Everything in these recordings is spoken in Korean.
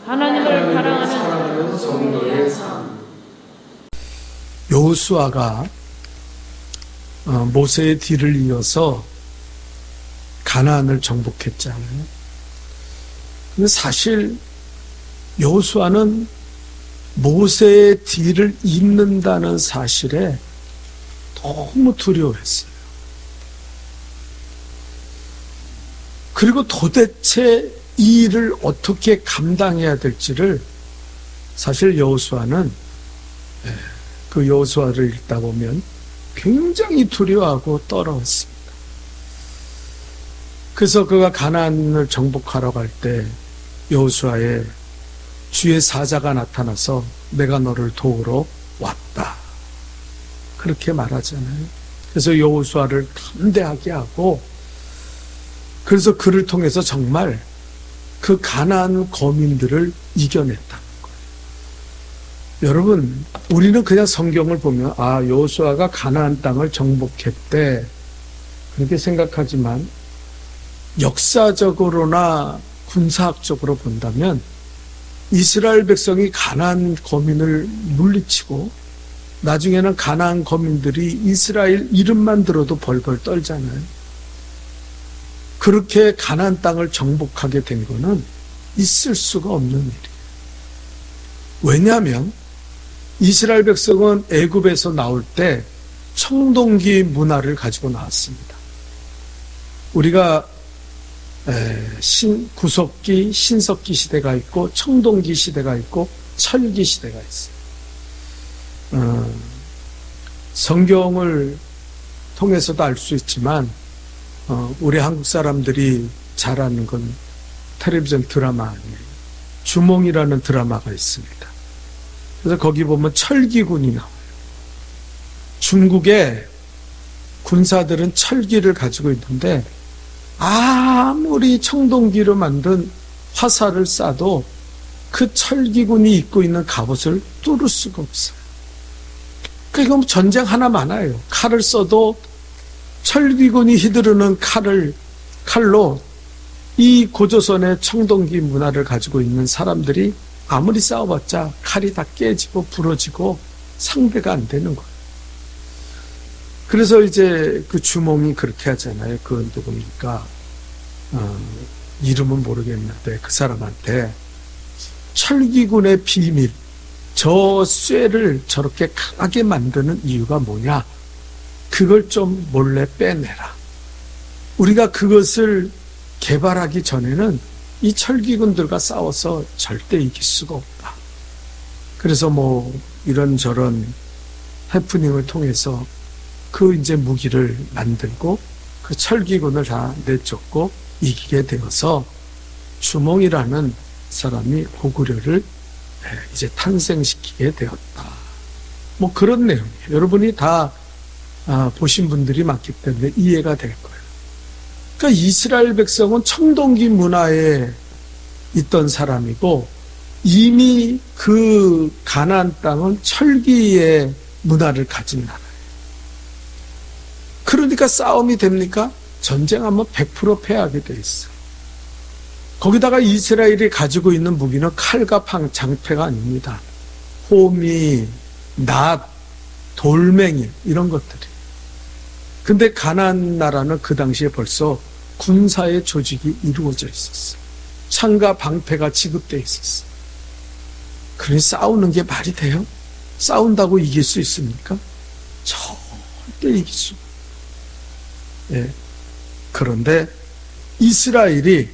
하나님을 사랑하는 성도의 삶. 여호수아가 모세의 뒤를 이어서 가나안을 정복했잖아요. 근데 사실 여호수아는 모세의 뒤를 잇는다는 사실에 너무 두려워했어요. 그리고 도대체 이 일을 어떻게 감당해야 될지를 사실 여호수아는 그 여호수아를 읽다 보면 굉장히 두려워하고 떨어졌습니다. 그래서 그가 가나안을 정복하러 갈 때 여호수아에 주의 사자가 나타나서 내가 너를 도우러 왔다, 그렇게 말하잖아요. 그래서 여호수아를 담대하게 하고, 그래서 그를 통해서 정말 그 가나안 거민들을 이겨냈다는 거예요. 여러분, 우리는 그냥 성경을 보면 여호수아가 가나안 땅을 정복했대, 그렇게 생각하지만 역사적으로나 군사학적으로 본다면 이스라엘 백성이 가나안 거민을 물리치고 나중에는 가나안 거민들이 이스라엘 이름만 들어도 벌벌 떨잖아요. 그렇게 가나안 땅을 정복하게 된 거는 있을 수가 없는 일이에요. 왜냐하면 이스라엘 백성은 애굽에서 나올 때 청동기 문화를 가지고 나왔습니다. 우리가 구석기, 신석기 시대가 있고 청동기 시대가 있고 철기 시대가 있어요. 성경을 통해서도 알 수 있지만 우리 한국 사람들이 잘 아는 건 텔레비전 드라마 아니에요. 주몽이라는 드라마가 있습니다. 그래서 거기 보면 철기군이 나와요. 중국의 군사들은 철기를 가지고 있는데 아무리 청동기로 만든 화살을 쏴도 그 철기군이 입고 있는 갑옷을 뚫을 수가 없어요. 그러니까 전쟁 하나 많아요. 칼을 써도 철기군이 휘두르는 칼로 이 고조선의 청동기 문화를 가지고 있는 사람들이 아무리 싸워봤자 칼이 다 깨지고 부러지고 상대가 안 되는 거예요. 그래서 이제 그 주몽이 그렇게 하잖아요. 그 누굽니까? 이름은 모르겠는데 그 사람한테 철기군의 비밀, 저 쇠를 저렇게 강하게 만드는 이유가 뭐냐? 그걸 좀 몰래 빼내라. 우리가 그것을 개발하기 전에는 이 철기군들과 싸워서 절대 이길 수가 없다. 그래서 이런저런 해프닝을 통해서 그 이제 무기를 만들고 그 철기군을 다 내쫓고 이기게 되어서 주몽이라는 사람이 고구려를 이제 탄생시키게 되었다. 그런 내용이에요. 여러분이 다 보신 분들이 많기 때문에 이해가 될 거예요. 그러니까 이스라엘 백성은 청동기 문화에 있던 사람이고 이미 그 가나안 땅은 철기의 문화를 가진 나라예요. 그러니까 싸움이 됩니까? 전쟁하면 100% 패하게 돼 있어요. 거기다가 이스라엘이 가지고 있는 무기는 칼과 장패가 아닙니다. 호미, 낫, 돌멩이 이런 것들이. 근데 가나안 나라는 그 당시에 벌써 군사의 조직이 이루어져 있었어요. 창과 방패가 지급되어 있었어요. 그러니 싸우는 게 말이 돼요? 싸운다고 이길 수 있습니까? 절대 이길 수 없어요. 그런데 이스라엘이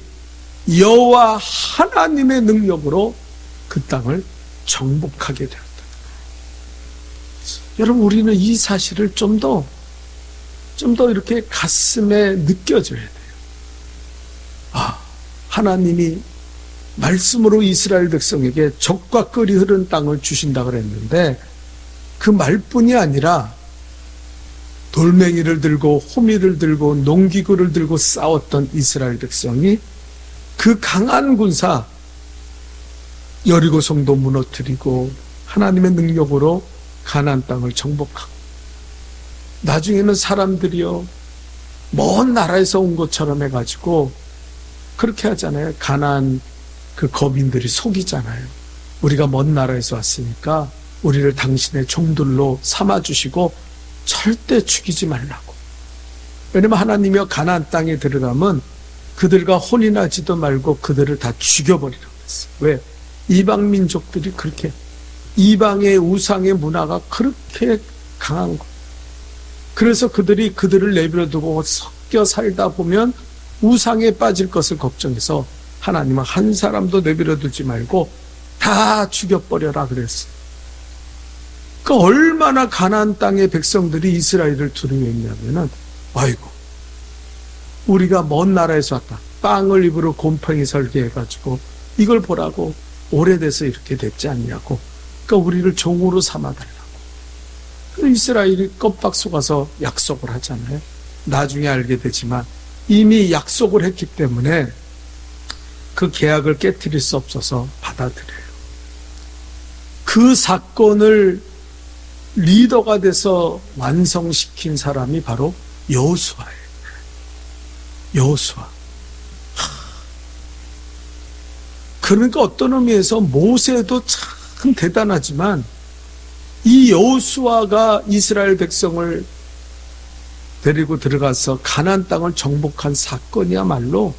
여호와 하나님의 능력으로 그 땅을 정복하게 되었다. 여러분, 우리는 이 사실을 좀 더 이렇게 가슴에 느껴져야 돼요. 하나님이 말씀으로 이스라엘 백성에게 적과 끓이 흐른 땅을 주신다고 그랬는데 그 말뿐이 아니라 돌멩이를 들고 호미를 들고 농기구를 들고 싸웠던 이스라엘 백성이 그 강한 군사 여리고 성도 무너뜨리고 하나님의 능력으로 가나안 땅을 정복하고, 나중에는 사람들이요 먼 나라에서 온 것처럼 해가지고 그렇게 하잖아요. 가나안 그 거민들이 속이잖아요. 우리가 먼 나라에서 왔으니까 우리를 당신의 종들로 삼아주시고 절대 죽이지 말라고. 왜냐면 하나님이 가나안 땅에 들어가면 그들과 혼인하지도 말고 그들을 다 죽여버리라고 했어요. 왜? 이방 민족들이 그렇게, 이방의 우상의 문화가 그렇게 강한 거예요. 그래서 그들을 내버려두고 섞여 살다 보면 우상에 빠질 것을 걱정해서 하나님은 한 사람도 내버려두지 말고 다 죽여버려라 그랬어요. 그 얼마나 가나안 땅의 백성들이 이스라엘을 두려워했냐면은, 아이고, 우리가 먼 나라에서 왔다. 빵을 입으로 곰팡이 설계해가지고 이걸 보라고 오래돼서 이렇게 됐지 않냐고. 그러니까 우리를 종으로 삼아달라고. 이스라엘이 껍박 속아서 약속을 하잖아요. 나중에 알게 되지만 이미 약속을 했기 때문에 그 계약을 깨트릴 수 없어서 받아들여요. 그 사건을 리더가 돼서 완성시킨 사람이 바로 여호수아예요. 여호수아. 그러니까 어떤 의미에서 모세도 참 대단하지만 이 여호수아가 이스라엘 백성을 데리고 들어가서 가나안 땅을 정복한 사건이야말로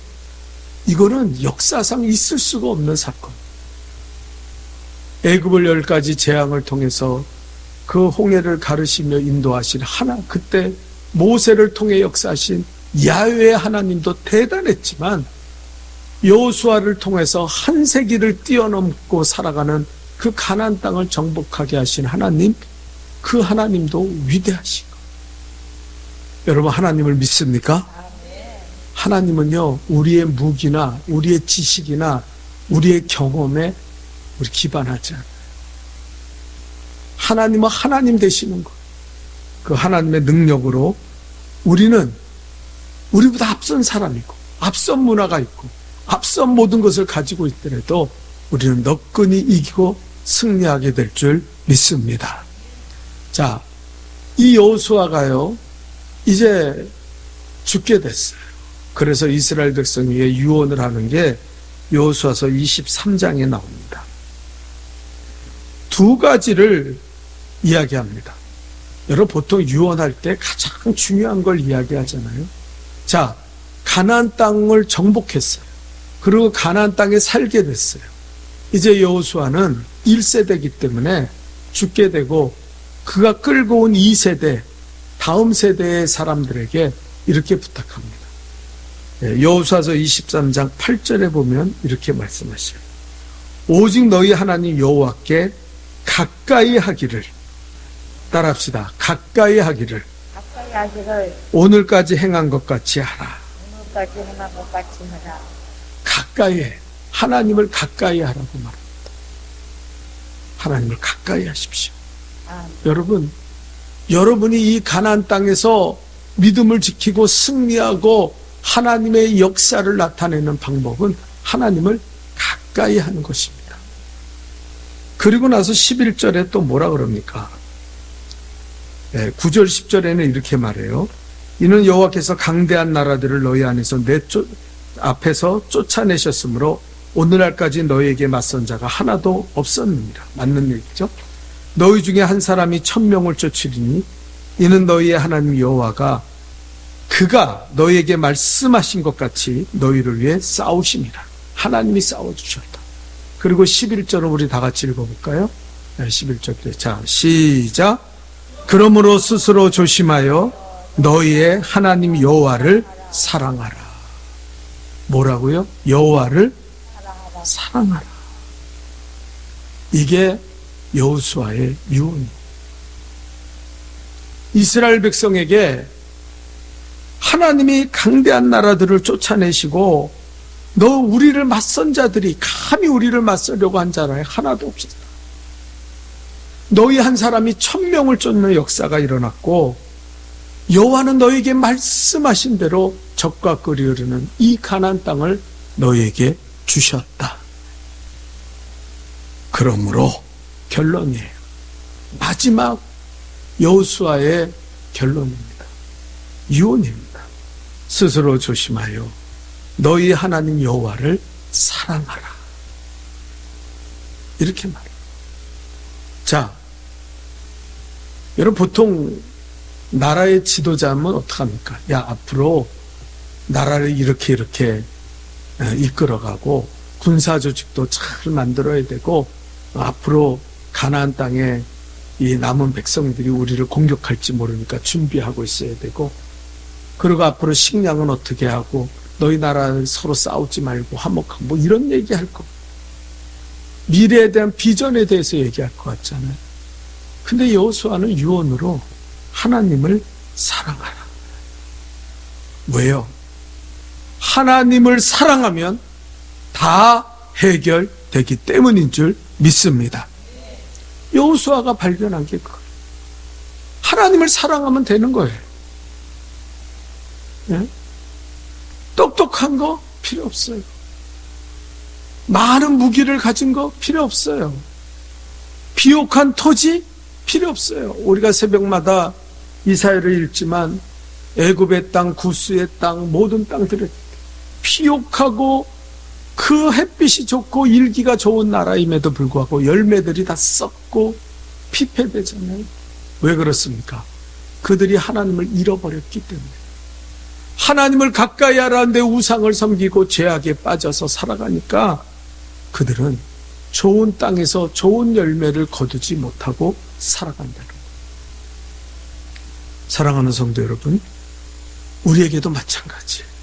이거는 역사상 있을 수가 없는 사건. 애굽을 10가지 재앙을 통해서 그 홍해를 가르시며 인도하신 그때 모세를 통해 역사하신 야훼 하나님도 대단했지만 여호수아를 통해서 한 세기를 뛰어넘고 살아가는 그 가나안 땅을 정복하게 하신 하나님, 그 하나님도 위대하신 것. 여러분 하나님을 믿습니까? 하나님은요, 우리의 무기나 우리의 지식이나 우리의 경험에 우리 기반하지 않아요. 하나님은 하나님 되시는 것. 그 하나님의 능력으로 우리는 우리보다 앞선 사람이고 앞선 문화가 있고 앞선 모든 것을 가지고 있더라도 우리는 너끈히 이기고 승리하게 될 줄 믿습니다. 자, 이 여호수아가요 이제 죽게 됐어요. 그래서 이스라엘 백성 위에 유언을 하는 게 여호수아서 23장에 나옵니다. 두 가지를 이야기합니다. 여러분 보통 유언할 때 가장 중요한 걸 이야기하잖아요. 자, 가나안 땅을 정복했어요. 그리고 가나안 땅에 살게 됐어요. 이제 여호수아는 1세대이기 때문에 죽게 되고 그가 끌고 온 2세대, 다음 세대의 사람들에게 이렇게 부탁합니다. 여호수아서 23장 8절에 보면 이렇게 말씀하셔요. 오직 너희 하나님 여호와께 가까이 하기를, 따라합시다. 가까이 하기를 오늘까지 행한 것 같이 하라. 가까이 해. 하나님을 가까이 하라고 말합니다. 하나님을 가까이 하십시오. 여러분이 이 가나안 땅에서 믿음을 지키고 승리하고 하나님의 역사를 나타내는 방법은 하나님을 가까이 하는 것입니다. 그리고 나서 11절에 또 뭐라 그럽니까? 9절 10절에는 이렇게 말해요. 이는 여호와께서 강대한 나라들을 너희 안에서 앞에서 쫓아내셨으므로 오늘날까지 너희에게 맞선 자가 하나도 없었느니라. 맞는 얘기죠. 너희 중에 한 사람이 1000명을 쫓으리니 이는 너희의 하나님 여호와가 그가 너희에게 말씀하신 것 같이 너희를 위해 싸우심이라. 하나님이 싸워주셨다. 그리고 11절은 우리 다 같이 읽어볼까요? 11절. 자, 시작. 그러므로 스스로 조심하여 너희의 하나님 여호와를 사랑하라. 뭐라고요? 여호와를 사랑하라. 이게 여호수아의 유언이에요. 이스라엘 백성에게 하나님이 강대한 나라들을 쫓아내시고 우리를 맞선 자들이 감히 우리를 맞서려고 한 자라에 하나도 없었다. 너희 한 사람이 1000명을 쫓는 역사가 일어났고 여호와는 너희에게 말씀하신 대로 적과 꿀이 흐르는 이 가나안 땅을 너희에게 주셨다. 그러므로 결론이에요. 마지막 여호수아의 결론입니다. 유언입니다. 스스로 조심하여 너희 하나님 여호와를 사랑하라. 이렇게 말해요. 자, 여러분 보통 나라의 지도자면 어떡합니까? 야, 앞으로 나라를 이렇게 이끌어가고 군사 조직도 잘 만들어야 되고 앞으로 가나안 땅에 이 남은 백성들이 우리를 공격할지 모르니까 준비하고 있어야 되고, 그리고 앞으로 식량은 어떻게 하고 너희 나라를 서로 싸우지 말고 화목하고 뭐 이런 얘기할 거, 미래에 대한 비전에 대해서 얘기할 것 같잖아요. 근데 여호수아는 유언으로 하나님을 사랑하라. 왜요? 하나님을 사랑하면 다 해결되기 때문인 줄 믿습니다. 여호수아가 발견한 게 그거예요. 하나님을 사랑하면 되는 거예요. 예? 똑똑한 거 필요 없어요. 많은 무기를 가진 거 필요 없어요. 비옥한 토지 필요 없어요. 우리가 새벽마다 이사야를 읽지만 애굽의 땅, 구스의 땅, 모든 땅들을 비옥하고 그 햇빛이 좋고 일기가 좋은 나라임에도 불구하고 열매들이 다 썩고 피폐되잖아요. 왜 그렇습니까? 그들이 하나님을 잃어버렸기 때문에. 하나님을 가까이 하라는데 우상을 섬기고 죄악에 빠져서 살아가니까 그들은 좋은 땅에서 좋은 열매를 거두지 못하고 살아간다는 거예요. 사랑하는 성도 여러분, 우리에게도 마찬가지예요.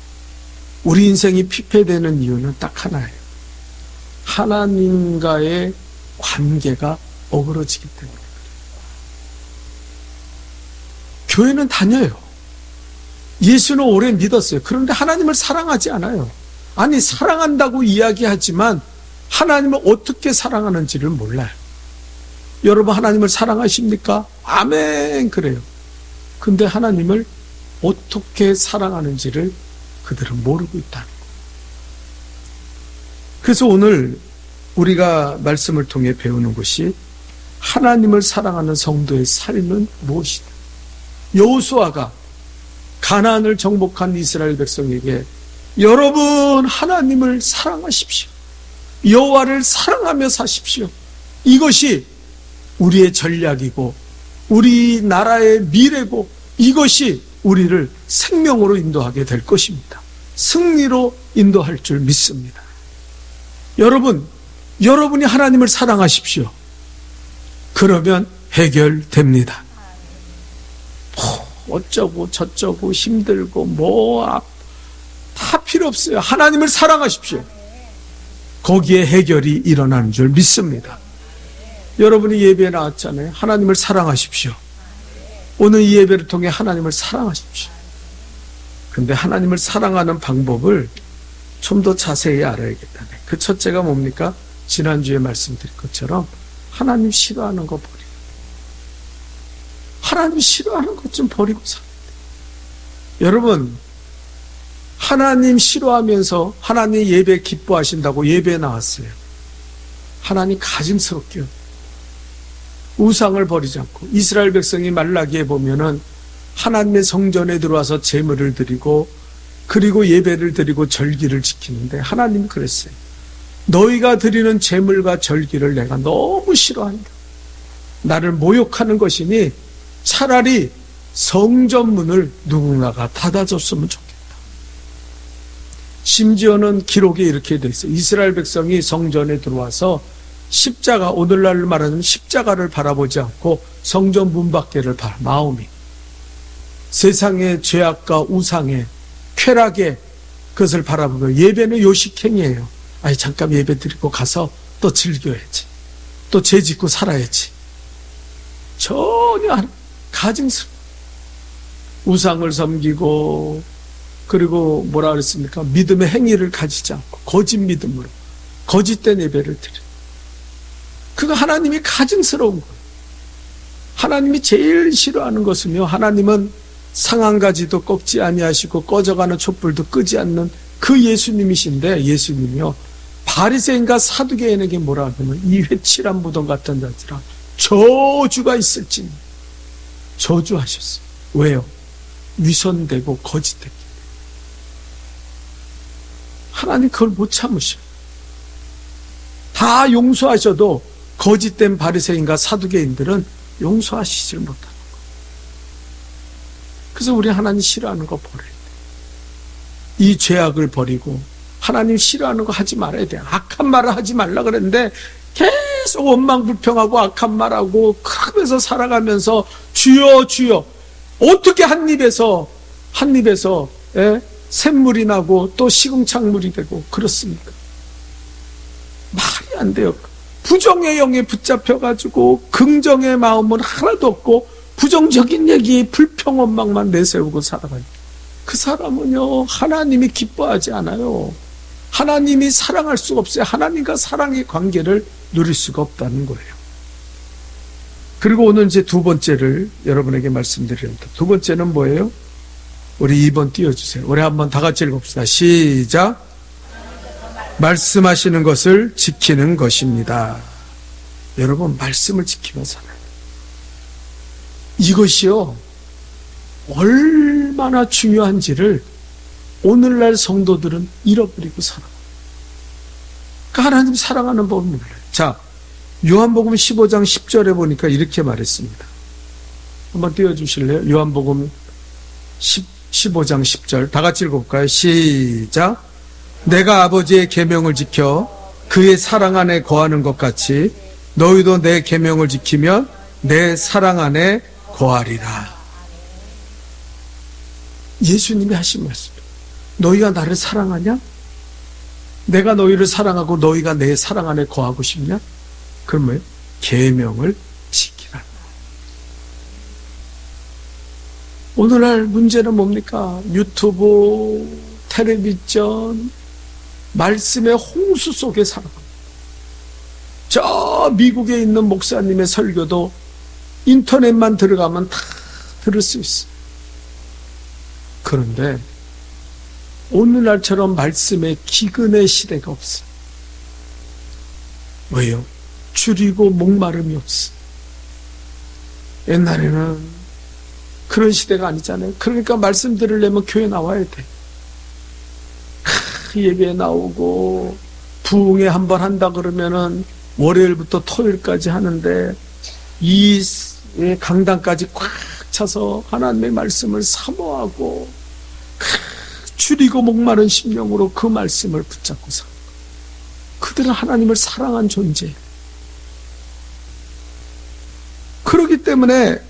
우리 인생이 피폐되는 이유는 딱 하나예요. 하나님과의 관계가 어그러지기 때문에 그래요. 교회는 다녀요. 예수는 오래 믿었어요. 그런데 하나님을 사랑하지 않아요. 아니, 사랑한다고 이야기하지만 하나님을 어떻게 사랑하는지를 몰라요. 여러분, 하나님을 사랑하십니까? 아멘, 그래요. 근데 하나님을 어떻게 사랑하는지를 그들은 모르고 있다는 거예요. 그래서 오늘 우리가 말씀을 통해 배우는 것이 하나님을 사랑하는 성도의 삶은 무엇이다. 여호수아가 가나안을 정복한 이스라엘 백성에게 여러분 하나님을 사랑하십시오. 여호와를 사랑하며 사십시오. 이것이 우리의 전략이고 우리 나라의 미래고 이것이 우리를 생명으로 인도하게 될 것입니다. 승리로 인도할 줄 믿습니다. 여러분이 하나님을 사랑하십시오. 그러면 해결됩니다. 어쩌고 저쩌고 힘들고 다 필요 없어요. 하나님을 사랑하십시오. 거기에 해결이 일어나는 줄 믿습니다. 여러분이 예배에 나왔잖아요. 하나님을 사랑하십시오. 오늘 이 예배를 통해 하나님을 사랑하십시오. 근데 하나님을 사랑하는 방법을 좀 더 자세히 알아야겠다네. 그 첫째가 뭡니까? 지난주에 말씀드린 것처럼 하나님 싫어하는 거 버리고, 하나님 싫어하는 것 좀 버리고 살아야 돼요. 여러분, 하나님 싫어하면서 하나님 예배 기뻐하신다고 예배에 나왔어요. 하나님 가증스럽게요. 우상을 버리지 않고, 이스라엘 백성이 말라기에 보면은 하나님의 성전에 들어와서 제물을 드리고 그리고 예배를 드리고 절기를 지키는데 하나님이 그랬어요. 너희가 드리는 제물과 절기를 내가 너무 싫어한다. 나를 모욕하는 것이니 차라리 성전 문을 누군가가 닫아줬으면 좋겠다. 심지어는 기록에 이렇게 돼 있어요. 이스라엘 백성이 성전에 들어와서 십자가, 오늘날 말하는 십자가를 바라보지 않고 성전 문 밖에를 마음이 세상의 죄악과 우상의 쾌락의 그것을 바라보고, 예배는 요식행위예요. 아니, 잠깐 예배 드리고 가서 또 즐겨야지, 또 죄 짓고 살아야지. 전혀 가증스러워. 우상을 섬기고, 그리고 뭐라 그랬습니까? 믿음의 행위를 가지지 않고 거짓 믿음으로 거짓된 예배를 드려. 그거 하나님이 가증스러운 거예요. 하나님이 제일 싫어하는 것은요, 하나님은 상한가지도 꺾지 아니하시고 꺼져가는 촛불도 끄지 않는 그 예수님이신데, 예수님이요 바리새인과 사두개인에게 뭐라 하면 이 회칠한 무덤 같은 자들아 저주가 있을지니 저주하셨어요. 왜요? 위선되고 거짓되기 때문에. 하나님 그걸 못 참으셔요. 다 용서하셔도 거짓된 바리새인과 사두개인들은 용서하시질 못하는 거예요. 그래서 우리 하나님 싫어하는 거 버려야 돼. 이 죄악을 버리고 하나님 싫어하는 거 하지 말아야 돼. 악한 말을 하지 말라 그랬는데 계속 원망불평하고 악한 말하고 그러면서 살아가면서 주여 주여, 어떻게 한 입에서 샘물이 나고 또 시궁창물이 되고 그렇습니까? 말이 안 돼요. 부정의 영에 붙잡혀가지고 긍정의 마음은 하나도 없고 부정적인 얘기, 불평, 원망만 내세우고 살아가요. 그 사람은요, 하나님이 기뻐하지 않아요. 하나님이 사랑할 수가 없어요. 하나님과 사랑의 관계를 누릴 수가 없다는 거예요. 그리고 오늘 이제 두 번째를 여러분에게 말씀드립니다. 두 번째는 뭐예요? 우리 2번 띄워주세요. 우리 한번 다 같이 읽읍시다. 시작. 말씀하시는 것을 지키는 것입니다. 여러분, 말씀을 지키며 살아요. 이것이요, 얼마나 중요한지를 오늘날 성도들은 잃어버리고 살아요. 그러니까 하나님 사랑하는 법을 몰라요. 자, 요한복음 15장 10절에 보니까 이렇게 말했습니다. 한번 띄워주실래요? 요한복음 15장 10절 다 같이 읽어볼까요? 시작. 내가 아버지의 계명을 지켜 그의 사랑 안에 거하는 것 같이 너희도 내 계명을 지키면 내 사랑 안에 거하리라. 예수님이 하신 말씀. 너희가 나를 사랑하냐? 내가 너희를 사랑하고 너희가 내 사랑 안에 거하고 싶냐? 그럼 뭐예요? 계명을 지키라. 오늘날 문제는 뭡니까? 유튜브, 텔레비전, 말씀의 홍수 속에 살아갑니다. 저 미국에 있는 목사님의 설교도 인터넷만 들어가면 다 들을 수 있어요. 그런데 오늘날처럼 말씀의 기근의 시대가 없어요. 왜요? 줄이고 목마름이 없어. 옛날에는 그런 시대가 아니잖아요. 그러니까 말씀 들으려면 교회 나와야 돼. 예배에 나오고 부흥회 한번 한다 그러면은 월요일부터 토요일까지 하는데 이 강단까지 꽉 차서 하나님의 말씀을 사모하고 줄이고 목마른 심령으로 그 말씀을 붙잡고 사. 그들은 하나님을 사랑한 존재예요. 그렇기 때문에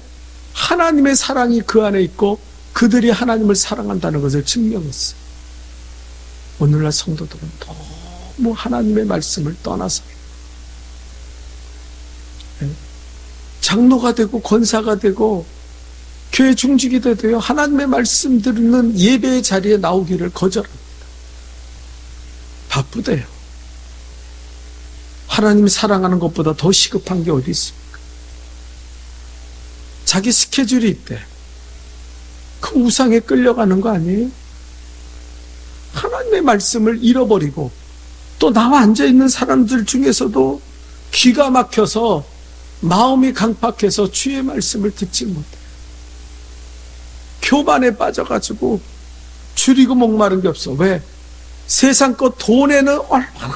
하나님의 사랑이 그 안에 있고 그들이 하나님을 사랑한다는 것을 증명했어요. 오늘날 성도들은 너무 하나님의 말씀을 떠나서 장로가 되고 권사가 되고 교회 중직이 돼도요, 하나님의 말씀 듣는 예배의 자리에 나오기를 거절합니다. 바쁘대요. 하나님이 사랑하는 것보다 더 시급한 게 어디 있습니까? 자기 스케줄이 있대. 그 우상에 끌려가는 거 아니에요? 하나님의 말씀을 잃어버리고 또 나와 앉아있는 사람들 중에서도 귀가 막혀서 마음이 강팍해서 주의 말씀을 듣지 못해. 교만에 빠져가지고 줄이고 목마른 게 없어. 왜? 세상 것 돈에는 얼마나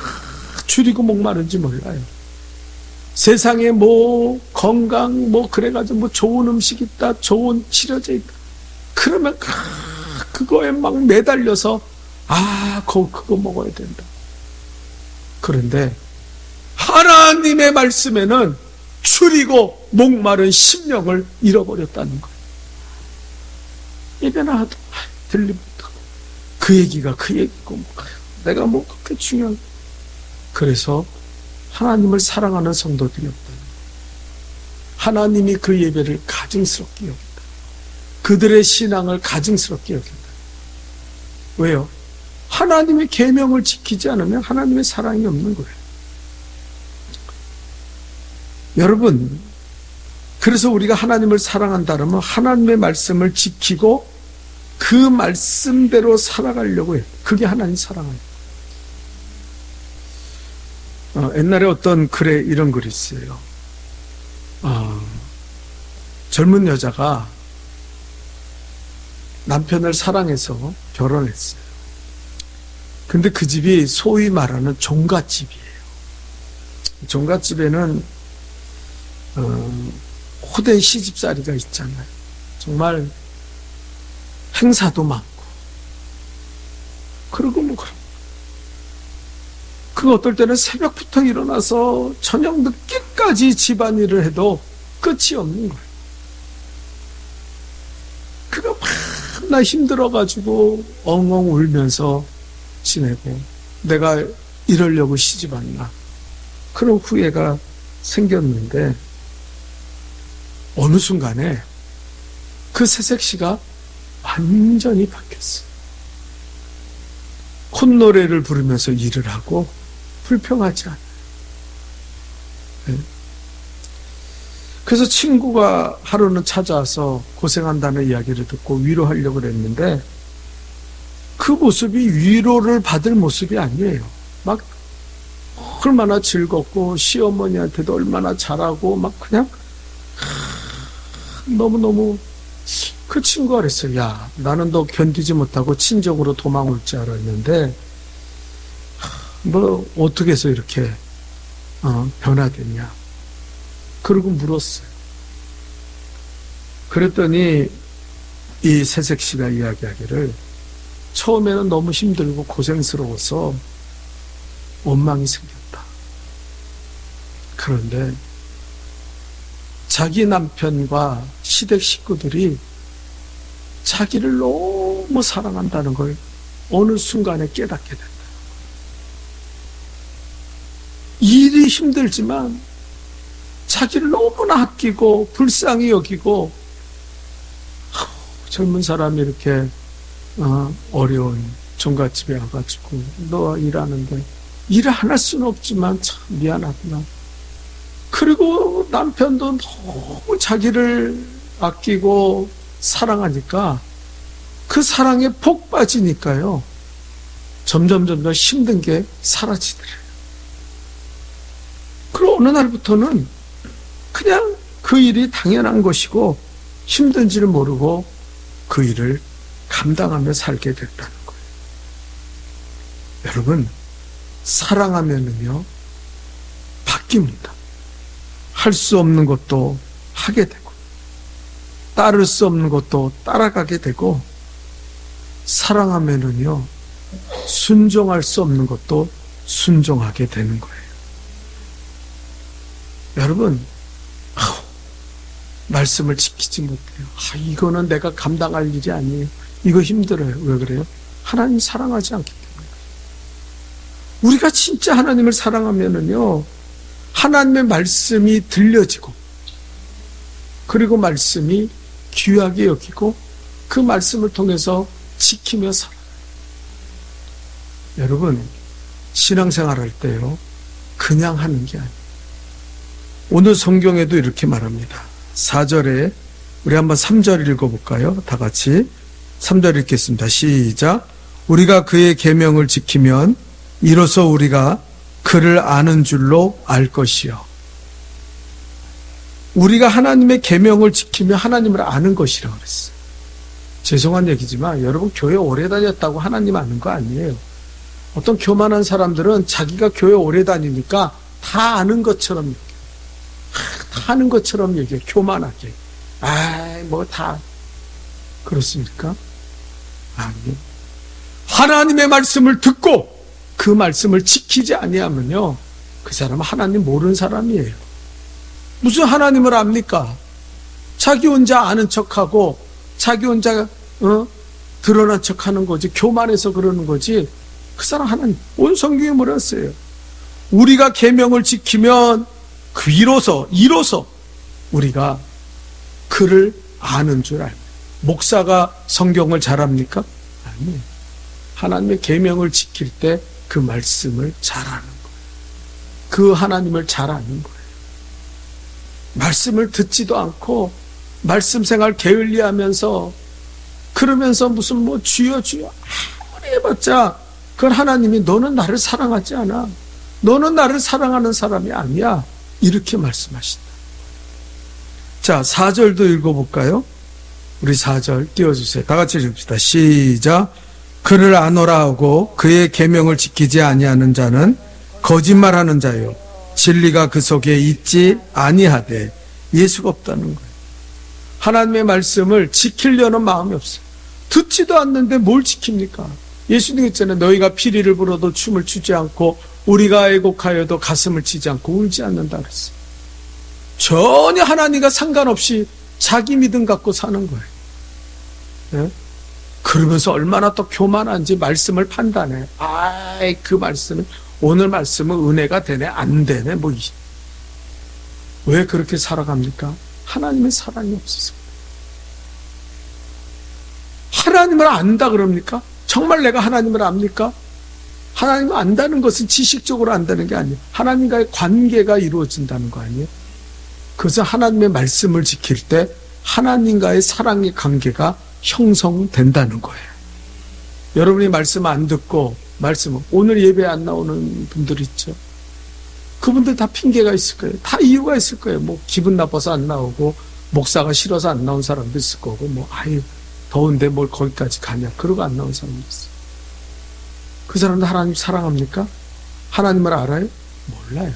줄이고 목마른지 몰라요. 세상에 뭐 건강 뭐 그래가지고 뭐 좋은 음식 있다, 좋은 치료제 있다. 그러면 그거에 막 매달려서 그거 먹어야 된다. 그런데 하나님의 말씀에는 줄이고 목마른 심령을 잃어버렸다는 거예요. 예배나 하도 들리면 그 얘기가 그 얘기고 내가 뭐 그렇게 중요한. 그래서 하나님을 사랑하는 성도들이 없다는 거예요. 하나님이 그 예배를 가증스럽게 여긴다. 그들의 신앙을 가증스럽게 여긴다. 왜요? 하나님의 계명을 지키지 않으면 하나님의 사랑이 없는 거예요. 여러분, 그래서 우리가 하나님을 사랑한다면 하나님의 말씀을 지키고 그 말씀대로 살아가려고 해요. 그게 하나님 사랑이에요. 옛날에 어떤 글에 이런 글이 있어요. 젊은 여자가 남편을 사랑해서 결혼했어요. 근데 그 집이 소위 말하는 종갓집이에요. 종갓집에는 호된 시집살이가 있잖아요. 정말 행사도 많고. 그리고 뭐 그 어떨 때는 새벽부터 일어나서 저녁 늦게까지 집안일을 해도 끝이 없는 거예요. 그가 맨날 힘들어가지고 엉엉 울면서 지내고, 내가 이러려고 시집 왔나, 그런 후회가 생겼는데, 어느 순간에 그 새색시가 완전히 바뀌었어요. 콧노래를 부르면서 일을 하고 불평하지 않아요. 네. 그래서 친구가 하루는 찾아와서 고생한다는 이야기를 듣고 위로하려고 그랬는데, 그 모습이 위로를 받을 모습이 아니에요. 막 얼마나 즐겁고 시어머니한테도 얼마나 잘하고 막 그냥 너무너무. 그 친구가 그랬어요. 야, 나는 너 견디지 못하고 친정으로 도망올 줄 알았는데 뭐 어떻게 해서 이렇게 변화됐냐. 그러고 물었어요. 그랬더니 이 새색시가 이야기하기를, 처음에는 너무 힘들고 고생스러워서 원망이 생겼다. 그런데 자기 남편과 시댁 식구들이 자기를 너무 사랑한다는 걸 어느 순간에 깨닫게 된다. 일이 힘들지만 자기를 너무나 아끼고 불쌍히 여기고, 젊은 사람이 이렇게 어려운 종갓집에 와가지고 너 일하는데 일을 안 할 수는 없지만 참 미안하구나. 그리고 남편도 너무 자기를 아끼고 사랑하니까 그 사랑에 폭 빠지니까요, 점점 힘든 게 사라지더래요. 그리고 어느 날부터는 그냥 그 일이 당연한 것이고 힘든지를 모르고 그 일을 감당하며 살게 됐다는 거예요. 여러분, 사랑하면은요 바뀝니다. 할 수 없는 것도 하게 되고, 따를 수 없는 것도 따라가게 되고, 사랑하면은요 순종할 수 없는 것도 순종하게 되는 거예요. 여러분, 말씀을 지키지 못해요. 이거는 내가 감당할 일이 아니에요. 이거 힘들어요. 왜 그래요? 하나님 사랑하지 않기 때문에. 우리가 진짜 하나님을 사랑하면은요, 하나님의 말씀이 들려지고, 그리고 말씀이 귀하게 여기고, 그 말씀을 통해서 지키며 살아요. 여러분, 신앙생활 할 때요, 그냥 하는 게 아니에요. 오늘 성경에도 이렇게 말합니다. 4절에, 우리 한번 3절 읽어볼까요? 다 같이 3절 읽겠습니다. 시작. 우리가 그의 계명을 지키면 이로써 우리가 그를 아는 줄로 알 것이요. 우리가 하나님의 계명을 지키면 하나님을 아는 것이라고 그랬어요. 죄송한 얘기지만 여러분, 교회 오래 다녔다고 하나님 아는 거 아니에요. 어떤 교만한 사람들은 자기가 교회 오래 다니니까 다 아는 것처럼 얘기해요. 다 아는 것처럼 얘기해요. 교만하게. 뭐 다 그렇습니까? 아니요. 하나님의 말씀을 듣고 그 말씀을 지키지 아니하면요, 그 사람은 하나님 모르는 사람이에요. 무슨 하나님을 압니까? 자기 혼자 아는 척하고 자기 혼자 드러난 척하는 거지, 교만해서 그러는 거지. 그 사람 하나님. 온 성경에 뭐라 했어요? 우리가 계명을 지키면 그 이로써 우리가 그를 아는 줄 알고. 목사가 성경을 잘 압니까? 아니에요. 하나님의 계명을 지킬 때 그 말씀을 잘 아는 거예요. 그 하나님을 잘 아는 거예요. 말씀을 듣지도 않고 말씀 생활 게을리하면서, 그러면서 무슨 뭐 주여 아무리 해봤자 그건 하나님이 너는 나를 사랑하지 않아, 너는 나를 사랑하는 사람이 아니야, 이렇게 말씀하신다. 자, 4절도 읽어볼까요? 우리 4절 띄워주세요. 다 같이 읽읍시다. 시작. 그를 아노라 하고 그의 계명을 지키지 아니하는 자는 거짓말하는 자요, 진리가 그 속에 있지 아니하되 예수가 없다는 거예요. 하나님의 말씀을 지키려는 마음이 없어요. 듣지도 않는데 뭘 지킵니까? 예수님 있잖아요. 너희가 피리를 불어도 춤을 추지 않고 우리가 애곡하여도 가슴을 치지 않고 울지 않는다 그랬어요. 전혀 하나님과 상관없이 자기 믿음 갖고 사는 거예요. 네? 그러면서 얼마나 또 교만한지 말씀을 판단해. 아이, 그 말씀은, 오늘 말씀은 은혜가 되네, 안 되네, 왜 그렇게 살아갑니까? 하나님의 사랑이 없어서. 하나님을 안다 그럽니까? 정말 내가 하나님을 압니까? 하나님을 안다는 것은 지식적으로 안다는 게 아니에요. 하나님과의 관계가 이루어진다는 거 아니에요? 그래서 하나님의 말씀을 지킬 때 하나님과의 사랑의 관계가 형성된다는 거예요. 여러분이 말씀 안 듣고 오늘 예배 안 나오는 분들 있죠. 그분들 다 핑계가 있을 거예요. 다 이유가 있을 거예요. 뭐 기분 나빠서 안 나오고 목사가 싫어서 안 나온 사람도 있을 거고 아유 더운데 뭘 거기까지 가냐 그러고 안 나온 사람도 있어요. 그 사람도 하나님 사랑합니까? 하나님을 알아요? 몰라요.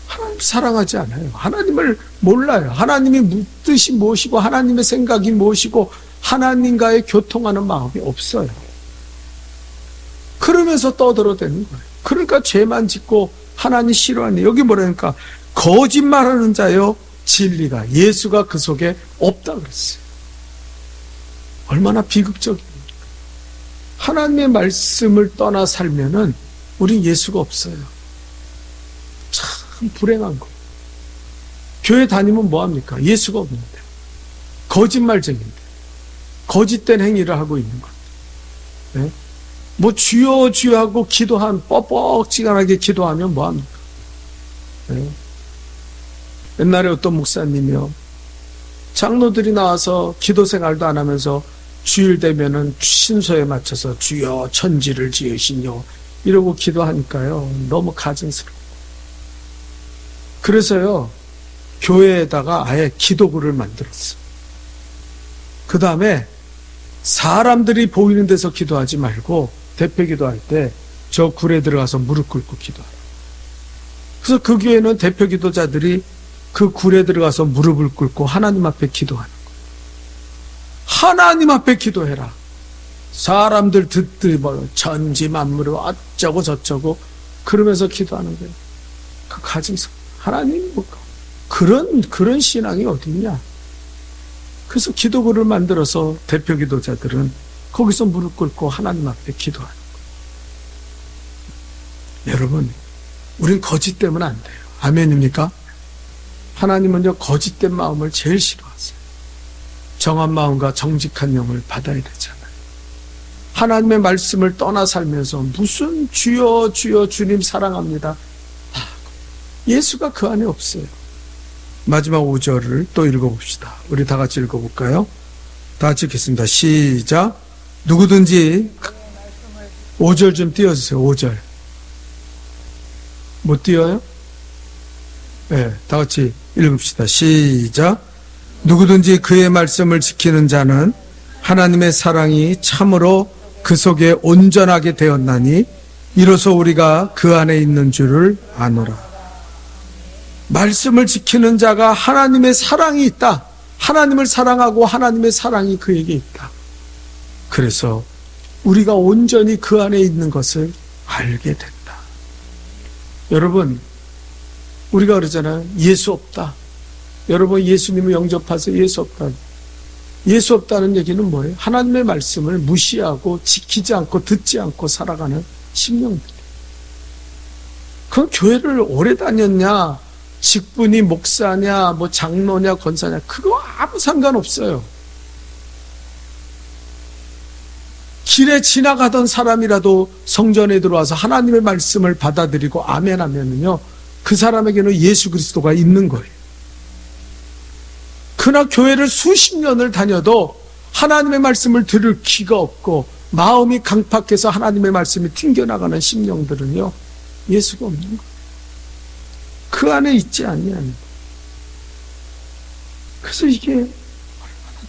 하나님 사랑하지 않아요. 하나님을 몰라요. 하나님의 뜻이 무엇이고 하나님의 생각이 무엇이고 하나님과의 교통하는 마음이 없어요. 그러면서 떠들어대는 거예요. 그러니까 죄만 짓고 하나님 싫어하니 여기 뭐라니까 거짓말하는 자요 진리가 예수가 그 속에 없다 그랬어요. 얼마나 비극적입니까? 하나님의 말씀을 떠나 살면은 우리 예수가 없어요. 참 불행한 거. 교회 다니면 뭐합니까? 예수가 없는데 거짓말쟁인데 거짓된 행위를 하고 있는 것. 네? 뭐 주여 주여 하고 기도한 뻑뻑지근하게 기도하면 뭐합니까? 네? 옛날에 어떤 목사님이요 장로들이 나와서 기도 생활도 안 하면서 주일 되면은 신소에 맞춰서 주여 천지를 지으시뇨 이러고 기도하니까요 너무 가증스러워. 그래서요 교회에다가 아예 기도구를 만들었어. 그 다음에 사람들이 보이는 데서 기도하지 말고 대표 기도할 때 저 굴에 들어가서 무릎 꿇고 기도하라. 그래서 그 교회는 대표 기도자들이 그 굴에 들어가서 무릎을 꿇고 하나님 앞에 기도하는 거예요. 하나님 앞에 기도해라. 사람들 듣들 뭐 천지 만물을 어쩌고 저쩌고 그러면서 기도하는 거예요. 그 가증서 하나님 뭐 그런 신앙이 어디 있냐? 그래서 기도구를 만들어서 대표 기도자들은 거기서 무릎 꿇고 하나님 앞에 기도하는 거예요. 여러분, 우린 거짓 되면 안 돼요. 아멘입니까? 하나님은요 거짓된 마음을 제일 싫어하세요. 정한 마음과 정직한 영을 받아야 되잖아요. 하나님의 말씀을 떠나 살면서 무슨 주여 주여 주님 사랑합니다. 예수가 그 안에 없어요. 마지막 5절을 또 읽어봅시다. 우리 다 같이 읽어볼까요? 다 같이 읽겠습니다. 시작. 누구든지 5절 좀 띄워주세요. 5절. 못 띄워요? 네, 다 같이 읽읍시다. 시작. 누구든지 그의 말씀을 지키는 자는 하나님의 사랑이 참으로 그 속에 온전하게 되었나니 이로써 우리가 그 안에 있는 줄을 아노라. 말씀을 지키는 자가 하나님의 사랑이 있다. 하나님을 사랑하고 하나님의 사랑이 그에게 있다. 그래서 우리가 온전히 그 안에 있는 것을 알게 된다. 여러분, 우리가 그러잖아요. 예수 없다. 여러분 예수님을 영접하세요. 예수 없다. 예수 없다는 얘기는 뭐예요? 하나님의 말씀을 무시하고 지키지 않고 듣지 않고 살아가는 심령들. 그럼 교회를 오래 다녔냐? 직분이 목사냐, 뭐 장로냐, 권사냐, 그거 아무 상관없어요. 길에 지나가던 사람이라도 성전에 들어와서 하나님의 말씀을 받아들이고 아멘 하면은요, 그 사람에게는 예수 그리스도가 있는 거예요. 그러나 교회를 수십 년을 다녀도 하나님의 말씀을 들을 귀가 없고 마음이 강팍해서 하나님의 말씀이 튕겨나가는 심령들은요, 예수가 없는 거예요. 그 안에 있지 않냐는 거예요. 그래서 이게 얼마나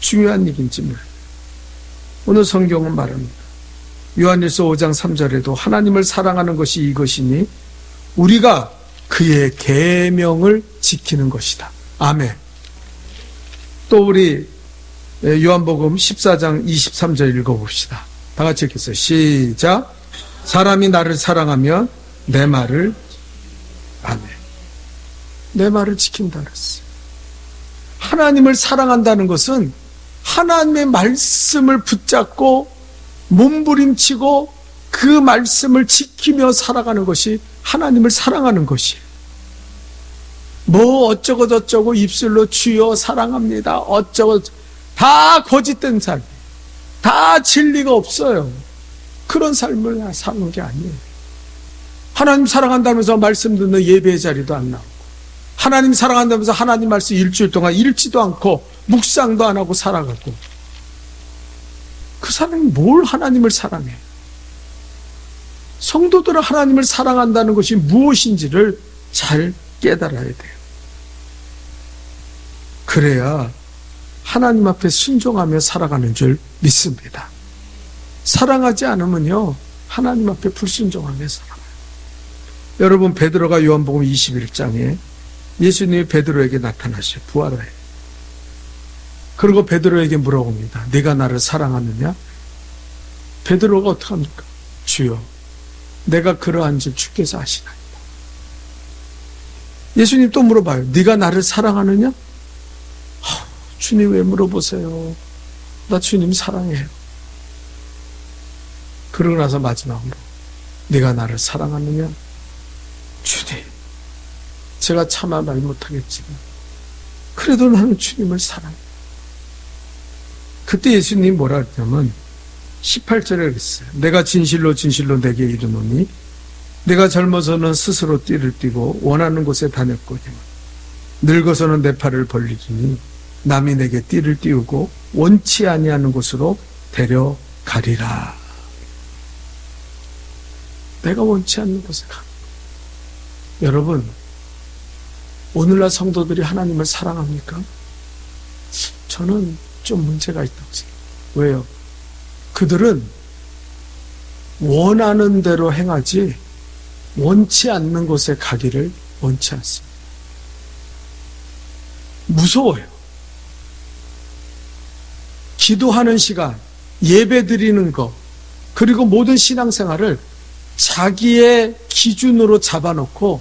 중요한 얘기인지 몰라요. 오늘 성경은 말합니다. 요한일서 5장 3절에도 하나님을 사랑하는 것이 이것이니 우리가 그의 계명을 지키는 것이다. 아멘. 또 우리 요한복음 14장 23절 읽어봅시다. 다 같이 읽겠어요. 시작. 사람이 나를 사랑하면 내 말을, 아멘, 내 말을 지킨다 그랬어요. 하나님을 사랑한다는 것은 하나님의 말씀을 붙잡고 몸부림치고 그 말씀을 지키며 살아가는 것이 하나님을 사랑하는 것이에요. 뭐 어쩌고 저쩌고 입술로 주여 사랑합니다, 어쩌고, 다 거짓된 삶, 다 진리가 없어요. 그런 삶을 사는 게 아니에요. 하나님 사랑한다면서 말씀 듣는 예배의 자리도 안 나오고, 하나님 사랑한다면서 하나님 말씀 일주일 동안 읽지도 않고 묵상도 안 하고 살아가고, 그 사람이 뭘 하나님을 사랑해? 성도들은 하나님을 사랑한다는 것이 무엇인지를 잘 깨달아야 돼요. 그래야 하나님 앞에 순종하며 살아가는 줄 믿습니다. 사랑하지 않으면요, 하나님 앞에 불순종하며 살아가요. 여러분, 베드로가 요한복음 21장에 예수님이 베드로에게 나타나셔, 부활해. 그리고 베드로에게 물어봅니다. 네가 나를 사랑하느냐? 베드로가 어떡합니까? 주여, 내가 그러한 줄 주께서 아시나이다. 예수님 또 물어봐요. 네가 나를 사랑하느냐? 주님 왜 물어보세요? 나 주님 사랑해요. 그러고 나서 마지막으로 네가 나를 사랑하느냐? 주님, 제가 차마 말 못하겠지만 그래도 나는 주님을 사랑해요. 그때 예수님이 뭐라 했냐면 18절에 그랬어요. 내가 진실로 진실로 내게 이르노니 내가 젊어서는 스스로 띠를 띠고 원하는 곳에 다녔거니와 늙어서는 내 팔을 벌리리니 남이 내게 띠를 띄우고 원치 아니하는 곳으로 데려가리라. 내가 원치 않는 곳에 가. 여러분, 오늘날 성도들이 하나님을 사랑합니까? 저는 좀 문제가 있다고 생각해요. 왜요? 그들은 원하는 대로 행하지 원치 않는 곳에 가기를 원치 않습니다. 무서워요. 기도하는 시간, 예배 드리는 것, 그리고 모든 신앙생활을 자기의 기준으로 잡아놓고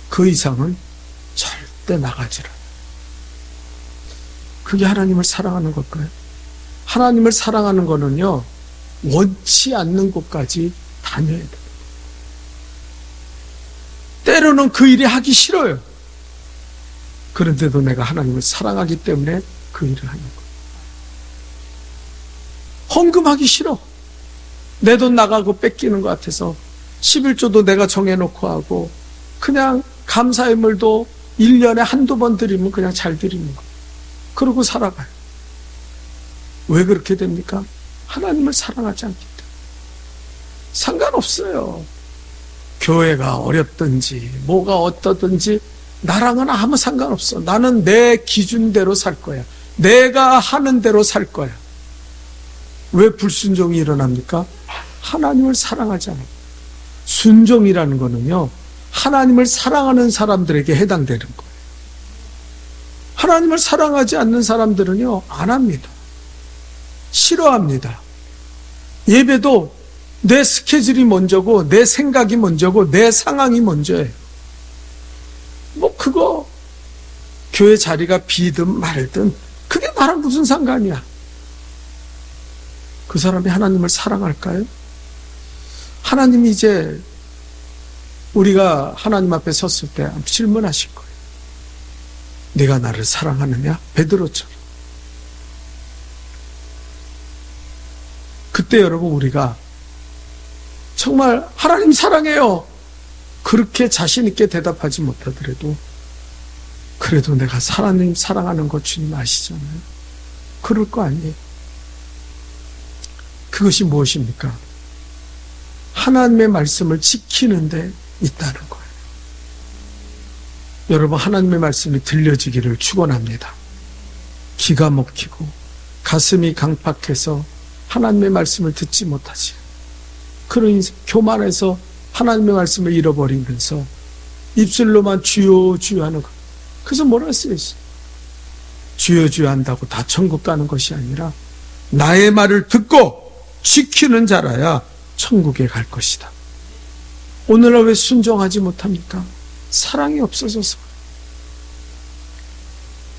그 이상은 절대 나가지를. 그게 하나님을 사랑하는 걸까요? 하나님을 사랑하는 거는요, 원치 않는 곳까지 다녀야 돼요. 때로는 그 일이 하기 싫어요. 그런데도 내가 하나님을 사랑하기 때문에 그 일을 하는 거예요. 헌금하기 싫어. 내 돈 나가고 뺏기는 것 같아서 11조도 내가 정해놓고 하고, 그냥 감사의물도 1년에 한두 번 드리면 그냥 잘 드리는 거예요. 그러고 살아가요. 왜 그렇게 됩니까? 하나님을 사랑하지 않기 때문에. 상관없어요. 교회가 어렵든지 뭐가 어떠든지 나랑은 아무 상관없어. 나는 내 기준대로 살 거야. 내가 하는 대로 살 거야. 왜 불순종이 일어납니까? 하나님을 사랑하지 않아요. 순종이라는 거는요, 하나님을 사랑하는 사람들에게 해당되는 거예요. 하나님을 사랑하지 않는 사람들은요, 안 합니다. 싫어합니다. 예배도 내 스케줄이 먼저고, 내 생각이 먼저고, 내 상황이 먼저예요. 뭐 그거 교회 자리가 비든 말든 그게 나랑 무슨 상관이야. 그 사람이 하나님을 사랑할까요? 하나님이 이제 우리가 하나님 앞에 섰을 때 질문하실 거예요. 네가 나를 사랑하느냐? 베드로처럼. 그때 여러분, 우리가 정말 하나님 사랑해요, 그렇게 자신 있게 대답하지 못하더라도 그래도 내가 하나님 사랑하는 거 주님 아시잖아요. 그럴 거 아니에요. 그것이 무엇입니까? 하나님의 말씀을 지키는 데 있다는 거예요. 여러분, 하나님의 말씀이 들려지기를 축원합니다. 기가 막히고 가슴이 강팍해서 하나님의 말씀을 듣지 못하지, 그런 교만해서 하나님의 말씀을 잃어버리면서 입술로만 주여 주여 하는 거. 그래서 뭐라 쓰여있어요? 주여 주여 한다고 다 천국 가는 것이 아니라 나의 말을 듣고 지키는 자라야 천국에 갈 것이다. 오늘날 왜 순종하지 못합니까? 사랑이 없어져서.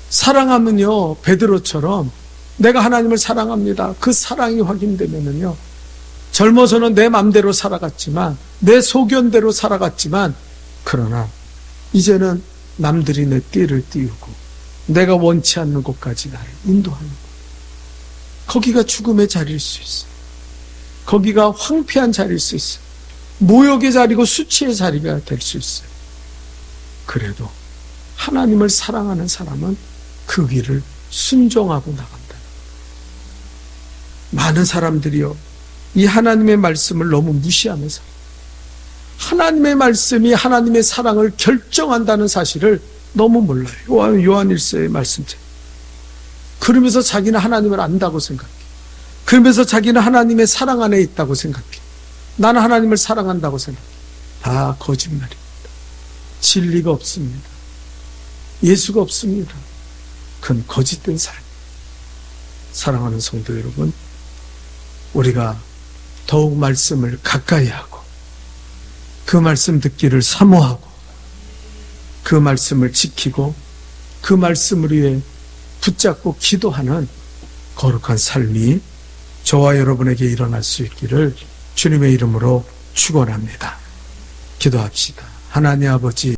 사랑하면요, 베드로처럼 내가 하나님을 사랑합니다. 그 사랑이 확인되면은요, 젊어서는 내 맘대로 살아갔지만, 내 소견대로 살아갔지만, 그러나 이제는 남들이 내 띠를 띄우고 내가 원치 않는 곳까지 나를 인도하는 것. 거기가 죽음의 자리일 수 있어요. 거기가 황폐한 자리일 수 있어요. 모욕의 자리고 수치의 자리가 될 수 있어요. 그래도 하나님을 사랑하는 사람은 그 길을 순종하고 나간다. 많은 사람들이요, 이 하나님의 말씀을 너무 무시하면서 하나님의 말씀이 하나님의 사랑을 결정한다는 사실을 너무 몰라요. 요한일서의 말씀처럼. 그러면서 자기는 하나님을 안다고 생각해. 그러면서 자기는 하나님의 사랑 안에 있다고 생각해. 나는 하나님을 사랑한다고 생각해. 다 거짓말입니다. 진리가 없습니다. 예수가 없습니다. 그건 거짓된 삶. 사랑하는 성도 여러분, 우리가 더욱 말씀을 가까이 하고 그 말씀 듣기를 사모하고 그 말씀을 지키고 그 말씀을 위해 붙잡고 기도하는 거룩한 삶이 저와 여러분에게 일어날 수 있기를 주님의 이름으로 축원합니다. 기도합시다. 하나님 아버지,